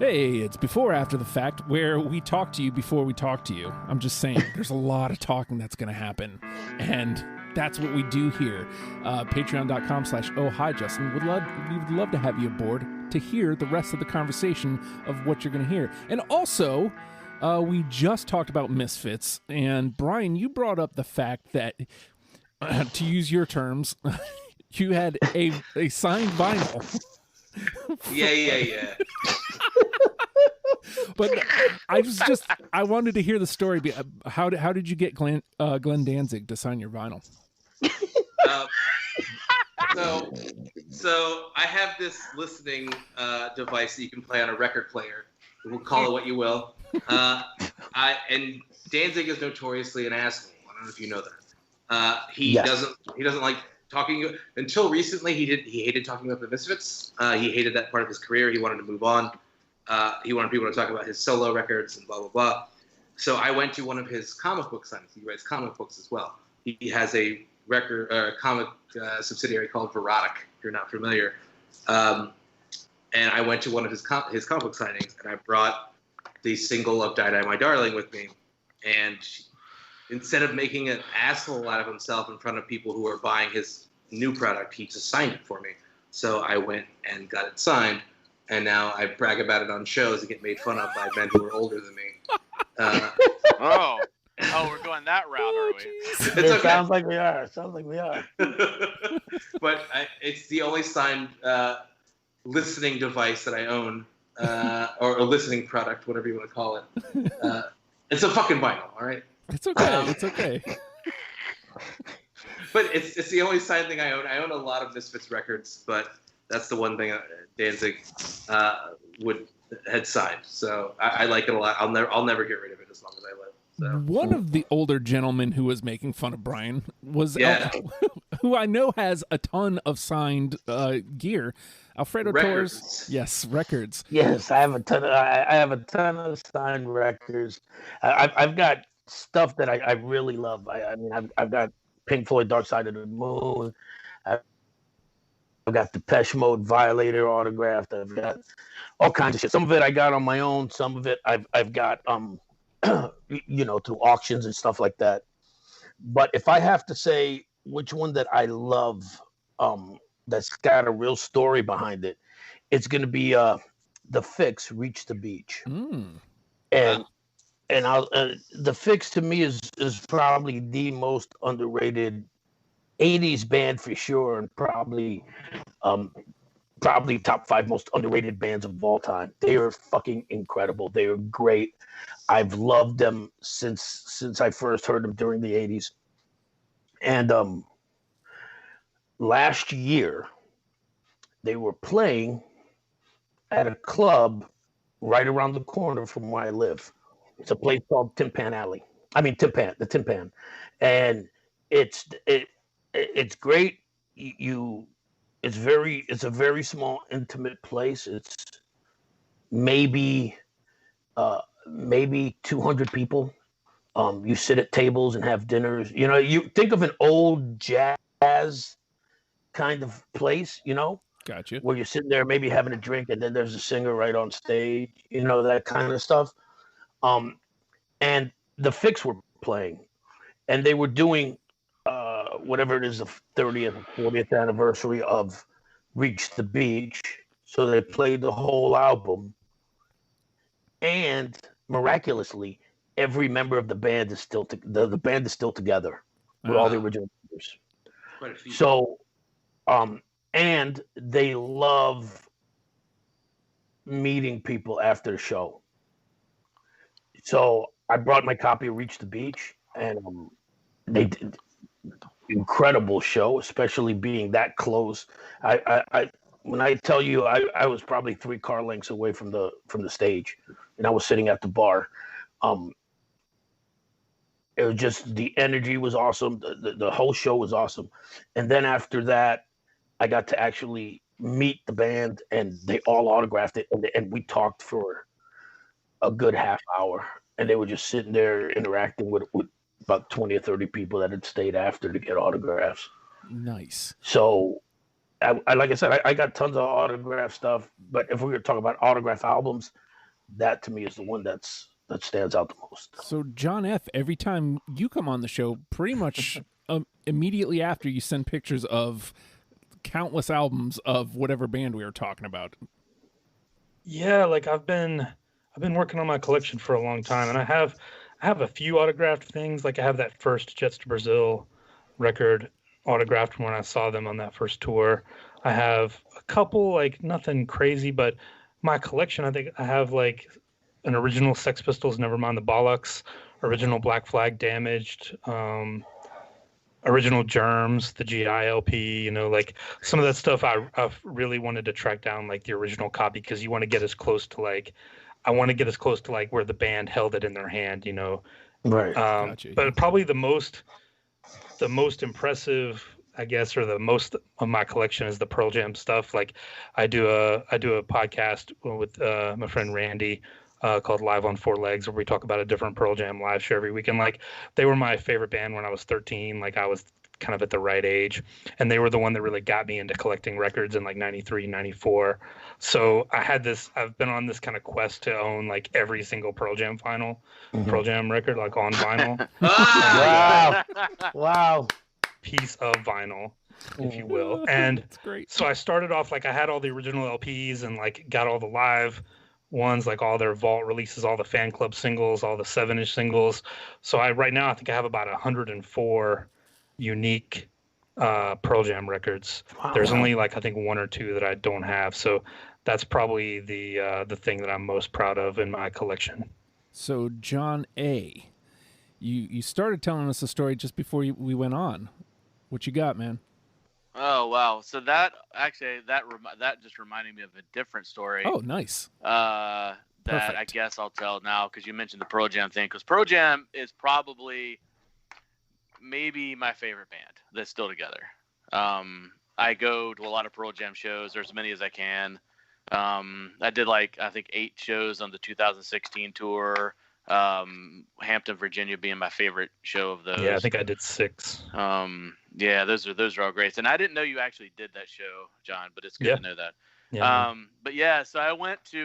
Hey, it's before after the fact where we talk to you before we talk to you. I'm just saying, there's a lot of talking that's going to happen. And that's what we do here. Patreon.com/Oh Hi Justin. We would love to have you aboard to hear the rest of the conversation of what you're going to hear. And also, we just talked about Misfits. And Bryan, you brought up the fact that, to use your terms, you had a signed vinyl. Yeah. But I wanted to hear the story. How did you get Glenn Danzig to sign your vinyl? So I have this listening device that you can play on a record player. We'll call it what you will. And Danzig is notoriously an asshole. I don't know if you know that. He doesn't like talking. Until recently, he hated talking about the Misfits. He hated that part of his career. He wanted to move on. He wanted people to talk about his solo records and blah, blah, blah. So I went to one of his comic book signings. He writes comic books as well. He has a comic subsidiary called Verotic, if you're not familiar. And I went to one of his comic book signings, and I brought the single of Die Die My Darling with me. And instead of making an asshole out of himself in front of people who are buying his new product, he just signed it for me. So I went and got it signed. And now I brag about it on shows and get made fun of by men who are older than me. Oh, we're going that route, are we? It's okay. Sounds like we are. But it's the only signed listening device that I own, or a listening product, whatever you want to call it. It's a fucking vinyl, all right? It's okay. It's okay. But it's the only signed thing I own. I own a lot of Misfits records, but that's the one thing Danzig had signed. So I like it a lot. I'll never get rid of it as long as I live. So. One of the older gentlemen who was making fun of Bryan was who I know has a ton of signed gear. Alfredo Torres. Yes, records. Yes, I have a ton of signed records. I've got stuff that I really love. I've got Pink Floyd Dark Side of the Moon. I've got Depeche Mode Violator autographed. I've got all kinds of shit. Some of it I got on my own. Some of it I've got through auctions and stuff like that. But if I have to say which one that I love, that's got a real story behind it, it's going to be the Fix, Reach the Beach. And the Fix to me is probably the most underrated 80s band for sure, and probably top 5 most underrated bands of all time. They are fucking incredible. They are great. I've loved them since I first heard them during the 80s. And last year, they were playing at a club right around the corner from where I live. It's a place called the Tin Pan. And it's great. It's a very small, intimate place. It's maybe 200 people. You sit at tables and have dinners. You think of an old jazz kind of place, Gotcha. where you're sitting there maybe having a drink, and then there's a singer right on stage, that kind of stuff. And the Fix were playing, and they were doing whatever it is, the 30th or 40th anniversary of Reach the Beach. So they played the whole album, and miraculously, every member of the band is still the band is still together with all the original members. So, and they love meeting people after the show. So I brought my copy of Reach the Beach, and they did incredible show, especially being that close. I when I tell you, I was probably 3 car lengths away from the stage, and I was sitting at the bar. It was just, the energy was awesome. The whole show was awesome. And then after that, I got to actually meet the band, and they all autographed it, and we talked for a good half hour, and they were just sitting there interacting with about 20 or 30 people that had stayed after to get autographs. Nice. So like I said, I got tons of autograph stuff. But if we're going to talk about autograph albums, that to me is the one that stands out the most. So, John F., every time you come on the show, pretty much immediately after, you send pictures of countless albums of whatever band we were talking about. Yeah, like I've been working on my collection for a long time, and I have a few autographed things. Like I have that first Jets to Brazil record autographed from when I saw them on that first tour. I have a couple, like nothing crazy, but my collection, I think I have like an original Sex Pistols, Nevermind the Bollocks, original Black Flag Damaged, original Germs, the GI LP, like some of that stuff I've really wanted to track down, like the original copy, because you want to get as close to like where the band held it in their hand, Right. Gotcha. But probably the most impressive, I guess, or the most of my collection is the Pearl Jam stuff. Like I do a podcast with my friend Randy called Live on Four Legs, where we talk about a different Pearl Jam live show every week. And like they were my favorite band when I was 13. Like I was kind of at the right age, and they were the one that really got me into collecting records in like 93, 94. So I've been on this kind of quest to own like every single Pearl Jam Pearl Jam record, like on vinyl. Wow. Piece of vinyl, if you will. And That's great. so I started off like I had all the original LPs and like got all the live ones, like all their vault releases, all the fan club singles, all the 7-inch singles. So right now I think I have about 104 unique Pearl Jam records. There's only like I think 1 or 2 that I don't have. So that's probably the thing that I'm most proud of in my collection. So, John A., you started telling us a story just before we went on. What you got, man? Oh wow! So that just reminded me of a different story. Oh, nice. That Perfect. I guess I'll tell now because you mentioned the Pearl Jam thing. Because Pearl Jam is probably maybe my favorite band that's still together. I go to a lot of Pearl Jam shows, or as many as I can. I did like I think 8 shows on the 2016 tour. Hampton, Virginia being my favorite show of those. Yeah, I think I did 6. Yeah, those are all great. And I didn't know you actually did that show, John, but it's good to know that. Yeah. But yeah, so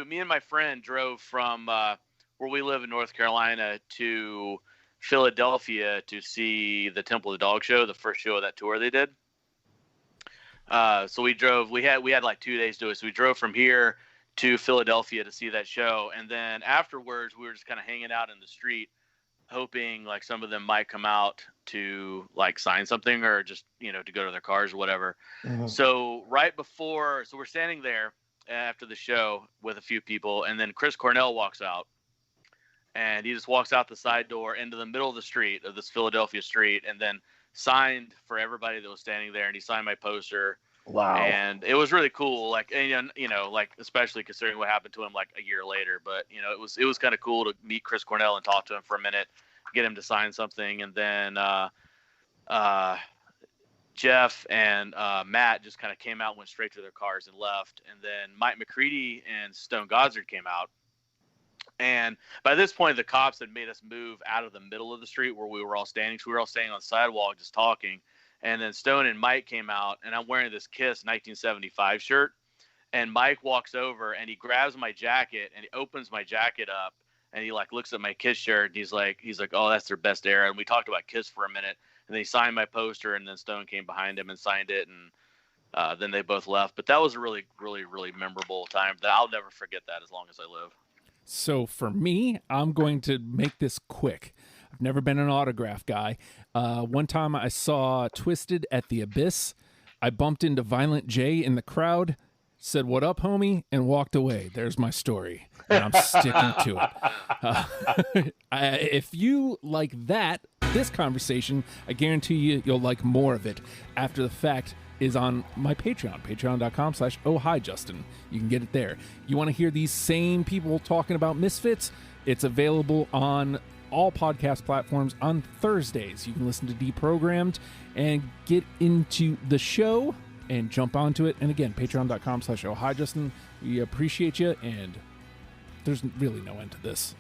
me and my friend drove from where we live in North Carolina to Philadelphia to see the Temple of the Dog show, the first show of that tour they did. So we had like 2 days to do it. So we drove from here to Philadelphia to see that show. And then afterwards, we were just kind of hanging out in the street, hoping like some of them might come out to like sign something or just, to go to their cars or whatever. Mm-hmm. So we're standing there after the show with a few people. And then Chris Cornell walks out, and he just walks out the side door into the middle of the street of this Philadelphia street, and then signed for everybody that was standing there. And he signed my poster. Wow. And it was really cool. Like, and, like, especially considering what happened to him like a year later, but it was kind of cool to meet Chris Cornell and talk to him for a minute, get him to sign something. And then, Jeff and Matt just kind of came out, went straight to their cars and left. And then Mike McCready and Stone Gossard came out. And by this point, the cops had made us move out of the middle of the street where we were all standing. So we were all standing on the sidewalk just talking. And then Stone and Mike came out, and I'm wearing this Kiss 1975 shirt. And Mike walks over, and he grabs my jacket, and he opens my jacket up, and he like looks at my Kiss shirt, and he's like, oh, that's their best era. And we talked about Kiss for a minute, and then he signed my poster, and then Stone came behind him and signed it, and then they both left. But that was a really, really, really memorable time that I'll never forget that as long as I live. So for me, I'm going to make this quick. I've never been an autograph guy. One time I saw Twisted at the Abyss. I bumped into Violent J in the crowd, said, "What up, homie?" and walked away. There's my story, and I'm sticking to it. If you like this conversation, I guarantee you'll like more of it after the fact is on my Patreon, patreon.com/ohhijustin. You can get it there. You want to hear these same people talking about Misfits? It's available on all podcast platforms on Thursdays. You can listen to Deprogrammed and get into the show and jump onto it. And again, patreon.com/ohhijustin. We appreciate you, and there's really no end to this.